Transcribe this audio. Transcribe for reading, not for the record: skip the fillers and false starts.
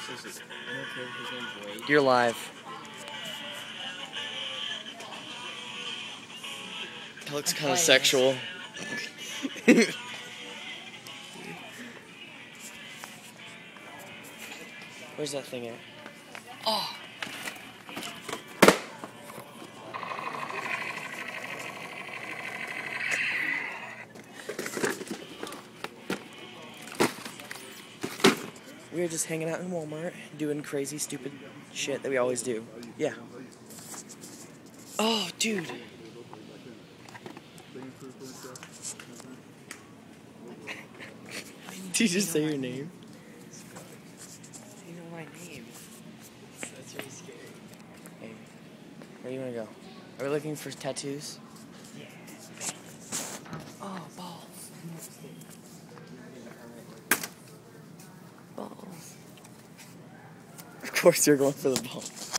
Seriously, I don't care if his name's Wade. You're live. That looks kind of sexual. Where's that thing at? Oh! We were just hanging out in Walmart, doing crazy, stupid shit that we always do. Yeah. Oh, dude. Did you just say your name? You know my name. That's really scary. Hey, where do you want to go? Are we looking for tattoos? Yeah. Oh, balls. Balls. Of course you're going for the balls.